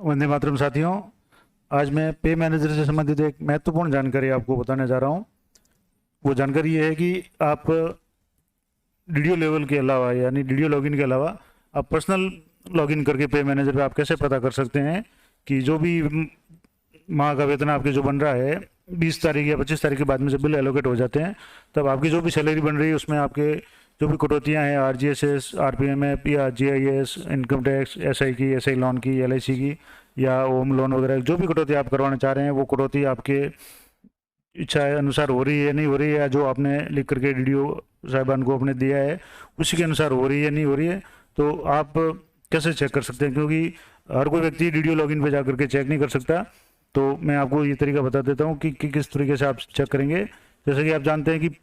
वंदे मातरम साथियों। आज मैं पे मैनेजर से संबंधित एक महत्वपूर्ण जानकारी आपको बताने जा रहा हूँ। वो जानकारी ये है कि आप डीडीओ लेवल के अलावा यानी डीडीओ लॉगिन के अलावा आप पर्सनल लॉगिन करके पे मैनेजर पे आप कैसे पता कर सकते हैं कि जो भी माह का वेतन आपके जो बन रहा है 20 तारीख या 25 तारीख के बाद में जब बिल एलोकेट हो जाते हैं तब आपकी जो भी सैलरी बन रही है उसमें आपके जो भी कटौतियाँ हैं RGSS, RPMF या GIS, इनकम टैक्स, SI की, SI लोन की, LIC की या होम लोन वगैरह जो भी कटौती आप करवाना चाह रहे हैं वो कटौती आपके इच्छा अनुसार हो रही है नहीं हो रही है, या जो आपने लिख करके डीडीओ साहिबान को आपने दिया है उसी के अनुसार हो रही है नहीं हो रही है, तो आप कैसे चेक कर सकते हैं? क्योंकि हर कोई व्यक्ति डीडीओ लॉगिन पे जा करके चेक नहीं कर सकता। तो मैं आपको ये तरीका बता देता हूँ कि किस तरीके से आप चेक करेंगे। जैसे कि आप जानते हैं कि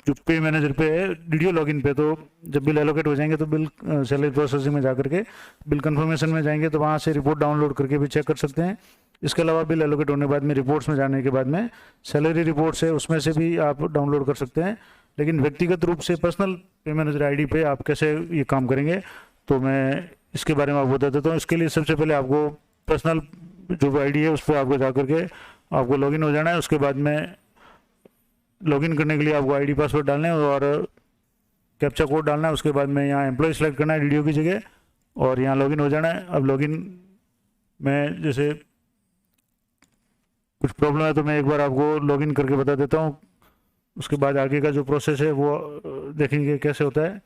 जो पे मैनेजर पे है डीडीओ लॉगिन पे, तो जब बिल एलोकेट हो जाएंगे तो बिल सैलरी प्रोसेसिंग में जा करके बिल कंफर्मेशन में जाएंगे तो वहाँ से रिपोर्ट डाउनलोड करके भी चेक कर सकते हैं। इसके अलावा बिल एलोकेट होने के बाद में रिपोर्ट्स में जाने के बाद में सैलरी रिपोर्ट्स है उसमें से भी आप डाउनलोड कर सकते हैं। लेकिन व्यक्तिगत रूप से पर्सनल पे मैनेजर आईडी पे आप कैसे ये काम करेंगे तो मैं इसके बारे में आपको बता देता हूँ। इसके लिए सबसे पहले आपको पर्सनल जो आईडी है उस पर आपको जा करके आपको लॉगिन हो जाना है। उसके बाद में लॉगिन करने के लिए आपको आईडी पासवर्ड डालना है और कैप्चा कोड डालना है। उसके बाद में यहाँ एम्प्लॉय सेलेक्ट करना है डीडीओ की जगह और यहाँ लॉगिन हो जाना है। अब लॉगिन में जैसे कुछ प्रॉब्लम है तो मैं एक बार आपको लॉगिन करके बता देता हूँ, उसके बाद आगे का जो प्रोसेस है वो देखेंगे कैसे होता है।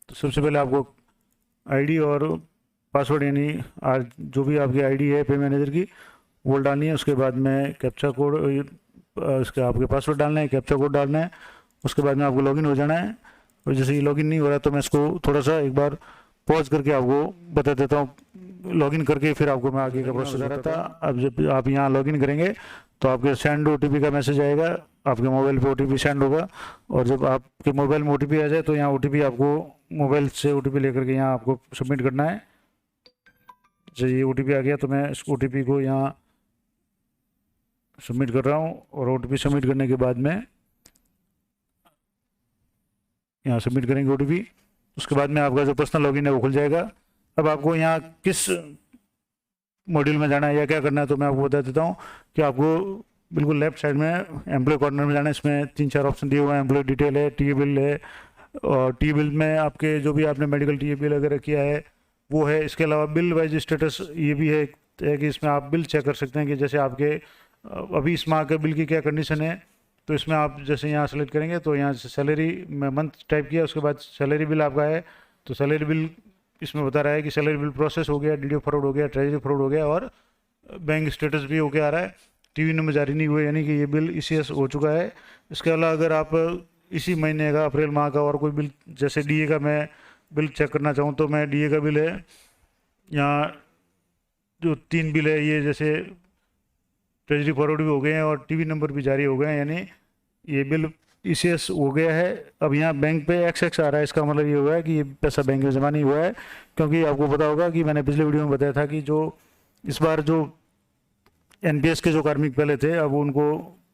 तो सबसे पहले आपको आईडी और पासवर्ड यानी जो भी आपकी आईडी है पे मैनेजर की वो डालनी है। उसके बाद में कैप्चा कोड इसका आपके पासवर्ड डालना है, कैप्चा कोड डालना है। उसके बाद में आपको लॉगिन हो जाना है। और जैसे ये लॉगिन नहीं हो रहा तो मैं इसको थोड़ा सा एक बार पॉज करके आपको बता देता हूँ। लॉगिन करके फिर आपको मैं आगे का प्रोसेस रहा था। अब जब आप यहाँ लॉगिन करेंगे तो आपके सेंड OTP का मैसेज आएगा, आपके मोबाइल पे OTP सेंड होगा और जब आपके मोबाइल में OTP आ जाए तो यहाँ OTP आपको मोबाइल से OTP लेकर के यहाँ आपको सबमिट करना है। जब ये OTP आ गया तो मैं इस OTP को यहाँ सबमिट कर रहा हूँ और OTP सबमिट करने के बाद में यहाँ सबमिट करेंगे OTP। उसके बाद में आपका जो पर्सनल लॉगिन है वो खुल जाएगा। अब आपको यहाँ किस मॉड्यूल में जाना है या क्या करना है तो मैं आपको बता देता हूँ कि आपको बिल्कुल लेफ्ट साइड में एम्प्लॉय कॉर्नर में जाना है। इसमें 3-4 ऑप्शन दिए हुए हैं। एम्प्लॉय डिटेल है, टी बिल है और टी बिल में आपके जो भी आपने मेडिकल टी बिल वगैरह किया है वो है। इसके अलावा बिल वाइज स्टेटस ये भी है कि इसमें आप बिल चेक कर सकते हैं कि जैसे आपके अभी इस माह के बिल की क्या कंडीशन है। तो इसमें आप जैसे यहाँ सेलेक्ट करेंगे तो यहाँ से सैलरी में मंथ टाइप किया, उसके बाद सैलरी बिल आपका है तो सैलरी बिल इसमें बता रहा है कि सैलरी बिल प्रोसेस हो गया, डीडीओ फॉरवर्ड हो गया, ट्रेजरी फॉरवर्ड हो गया और बैंक स्टेटस भी होके आ रहा है। टीवी नंबर जारी नहीं हुए यानी कि ये बिल ECS हो चुका है। इसके अलावा अगर आप इसी महीने का अप्रैल माह का और कोई बिल जैसे DA का मैं बिल चेक करना चाहूँ तो मैं DA का बिल है, यहाँ जो 3 बिल है ये जैसे ट्रेजरी फॉरवर्ड भी हो गए हैं और टीवी नंबर भी जारी हो गए हैं यानी ये बिल ECS हो गया है। अब यहाँ बैंक पे XX आ रहा है, इसका मतलब ये हुआ है कि ये पैसा बैंक में जमा नहीं हुआ है। क्योंकि आपको पता होगा कि मैंने पिछले वीडियो में बताया था कि जो इस बार जो NPS के जो कार्मिक पहले थे अब उनको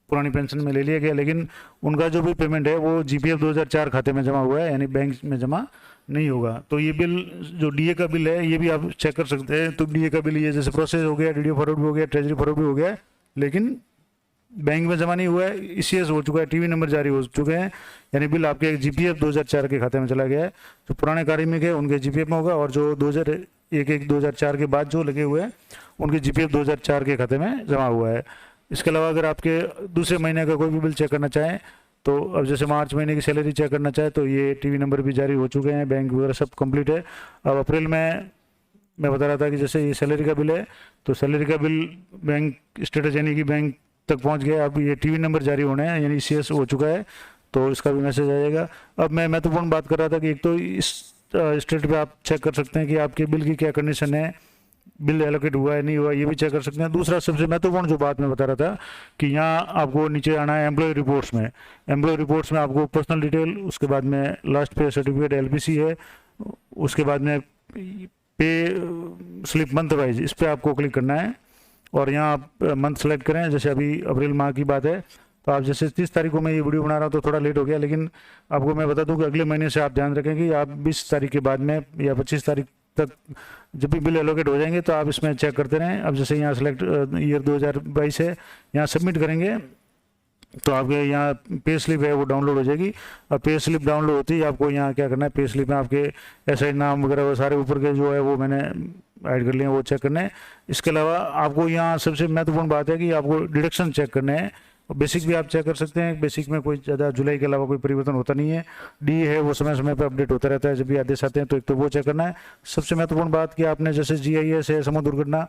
पुरानी पेंशन में ले लिया गया, लेकिन उनका जो भी पेमेंट है वो GPF 2004 खाते में जमा हुआ है यानी बैंक में जमा नहीं होगा। तो ये बिल जो DA का बिल है ये भी आप चेक कर सकते हैं। तो DA का बिल ये जैसे प्रोसेस हो गया, डीडीओ फॉरवर्ड भी हो गया, ट्रेजरी फॉरवर्ड भी हो गया, लेकिन बैंक में जमा नहीं हुआ है, ECS हो चुका है, टीवी नंबर जारी हो चुके हैं यानी बिल आपके GPF 2004 के खाते में चला गया है। जो पुराने कार्मिक है उनके GPF में होगा और जो 2001-2004 के बाद जो लगे हुए हैं उनके GPF 2004 के खाते में जमा हुआ है। इसके अलावा अगर आपके दूसरे महीने का कोई भी बिल चेक करना चाहें तो अब जैसे मार्च महीने की सैलरी चेक करना चाहे तो ये टीवी नंबर भी जारी हो चुके हैं, बैंक वगैरह सब कंप्लीट है। अब अप्रैल में मैं बता रहा था कि जैसे ये सैलरी का बिल है तो सैलरी का बिल बैंक स्टेटस यानी कि बैंक तक पहुंच गया। अब ये टीवी नंबर जारी होने हैं यानी ECS हो चुका है तो इसका भी मैसेज आ जाएगा। अब मैं महत्वपूर्ण बात कर रहा था कि एक तो इस स्टेट पे आप चेक कर सकते हैं कि आपके बिल की क्या कंडीशन है, बिल एलोकेट हुआ है नहीं हुआ ये भी चेक कर सकते हैं। दूसरा सबसे महत्वपूर्ण जो बात मैं बता रहा था कि यहाँ आपको नीचे आना है एम्प्लॉय रिपोर्ट्स में। एम्प्लॉय रिपोर्ट्स में आपको पर्सनल डिटेल, उसके बाद में लास्ट पे सर्टिफिकेट LPC है, उसके बाद में पे स्लिप मंथ वाइज इस पर आपको क्लिक करना है और यहाँ आप मंथ सेलेक्ट करें। जैसे अभी अप्रैल माह की बात है तो आप जैसे 30 तारीख को मैं ये वीडियो बना रहा हूँ तो थोड़ा लेट हो गया, लेकिन आपको मैं बता दूँ कि अगले महीने से आप ध्यान रखें कि आप 20 तारीख के बाद में या 25 तारीख तक जब भी बिल एलोकेट हो जाएंगे तो आप इसमें चेक करते रहें। अब जैसे यहाँ सेलेक्ट ईयर 2022 है, यहाँ सबमिट करेंगे तो आपके यहाँ पे स्लिप है वो डाउनलोड हो जाएगी। और पे स्लिप डाउनलोड होती है आपको यहाँ क्या करना है, पे स्लिप में आपके एसआई नाम वगैरह वो सारे ऊपर के जो है वो मैंने ऐड कर लिए, वो चेक करने हैं। इसके अलावा आपको यहाँ सबसे महत्वपूर्ण बात है कि आपको डिडक्शन चेक करने हैं। बेसिक भी आप चेक कर सकते हैं, बेसिक में कोई ज़्यादा जुलाई के अलावा कोई परिवर्तन होता नहीं है। डी है वो समय समय पर अपडेट होता रहता है, जब भी आदेश आते हैं तो एक तो वो चेक करना है। सबसे महत्वपूर्ण बात कि आपने जैसे GIS है, समूह दुर्घटना,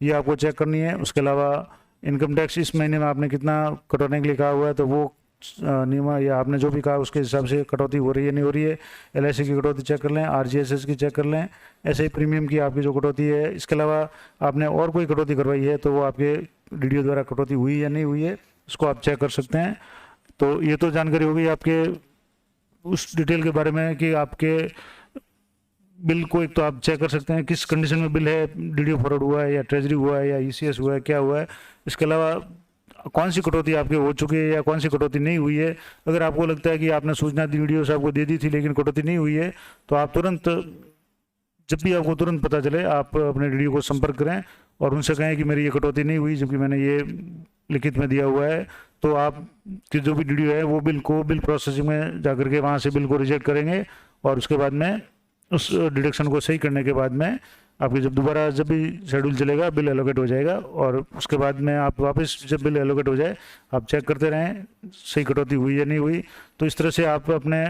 ये आपको चेक करनी है। उसके अलावा इनकम टैक्स इस महीने में आपने कितना कटौने के लिए कहा हुआ है, तो वो नियम या आपने जो भी कहा उसके हिसाब से कटौती हो रही है नहीं हो रही है। LIC की कटौती चेक कर लें, RGSS की चेक कर लें, ऐसे ही प्रीमियम की आपकी जो कटौती है। इसके अलावा आपने और कोई कटौती करवाई है तो वो आपके DDO द्वारा कटौती हुई या नहीं हुई है, उसको आप चेक कर सकते हैं। तो ये तो जानकारी होगी आपके उस डिटेल के बारे में कि आपके बिल को एक तो आप चेक कर सकते हैं किस कंडीशन में बिल है, DDO फॉरवर्ड हुआ है या ट्रेजरी हुआ है या ECS हुआ है, क्या हुआ है। इसके अलावा कौन सी कटौती आपके हो चुकी है या कौन सी कटौती नहीं हुई है। अगर आपको लगता है कि आपने सूचना DDO साहब को दे दी थी लेकिन कटौती नहीं हुई है, तो आप तुरंत, जब भी आपको तुरंत पता चले, आप अपने DDO को संपर्क करें और उनसे कहें कि मेरी ये कटौती नहीं हुई जबकि मैंने ये लिखित में दिया हुआ है। तो आप कि जो भी DDO है वो बिल को बिल प्रोसेसिंग में जाकर के वहाँ से बिल को रिजेक्ट करेंगे और उसके बाद में उस डिडक्शन को सही करने के बाद में आपकी जब दोबारा जब भी शेड्यूल चलेगा बिल एलोकेट हो जाएगा। और उसके बाद में आप वापस जब बिल एलोकेट हो जाए आप चेक करते रहें सही कटौती हुई या नहीं हुई। तो इस तरह से आप अपने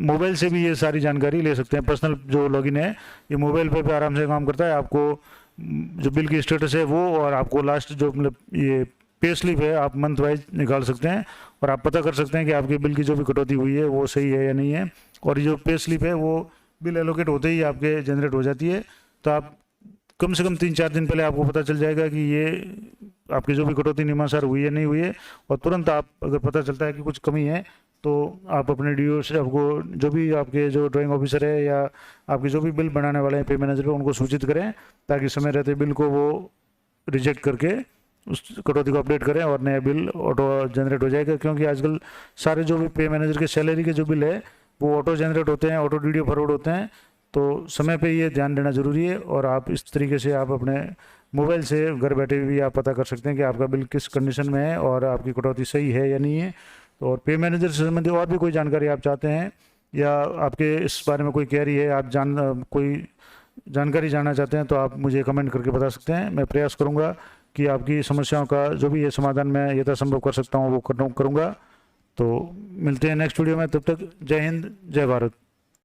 मोबाइल से भी ये सारी जानकारी ले सकते हैं। पर्सनल जो लॉगिन है ये मोबाइल पे आराम से काम करता है। आपको जो बिल की स्टेटस है वो, और आपको लास्ट जो मतलब ये पे स्लिप है आप मंथ वाइज निकाल सकते हैं और आप पता कर सकते हैं कि आपके बिल की जो भी कटौती हुई है वो सही है या नहीं है। और ये जो पे स्लिप है वो बिल एलोकेट होते ही आपके जनरेट हो जाती है। तो आप कम से कम 3-4 दिन पहले आपको पता चल जाएगा कि ये आपकी जो भी कटौती नियमानुसार हुई है नहीं हुई है। और तुरंत आप अगर पता चलता है कि कुछ कमी है तो आप अपने DDO से आपको जो भी आपके जो ड्राइंग ऑफिसर है या आपके जो भी बिल बनाने वाले हैं पे मैनेजर को, उनको सूचित करें ताकि समय रहते बिल को वो रिजेक्ट करके उस कटौती को अपडेट करें और नया बिल ऑटो जनरेट हो जाएगा। क्योंकि आजकल सारे जो भी पे मैनेजर के सैलरी के जो बिल है वो ऑटो जनरेट होते हैं, ऑटो DDO फॉरवर्ड होते हैं। तो समय पे ये ध्यान देना ज़रूरी है। और आप इस तरीके से आप अपने मोबाइल से घर बैठे भी आप पता कर सकते हैं कि आपका बिल किस कंडीशन में है और आपकी कटौती सही है या नहीं है। तो और पे मैनेजर से संबंधित और भी कोई जानकारी आप चाहते हैं या आपके इस बारे में कोई क्वेरी है, आप कोई जानकारी जानना चाहते हैं तो आप मुझे कमेंट करके बता सकते हैं। मैं प्रयास करूँगा कि आपकी समस्याओं का जो भी ये समाधान मैं यथासंभव कर सकता हूँ वो करूँगा। तो मिलते हैं नेक्स्ट वीडियो में, तब तक जय हिंद जय भारत।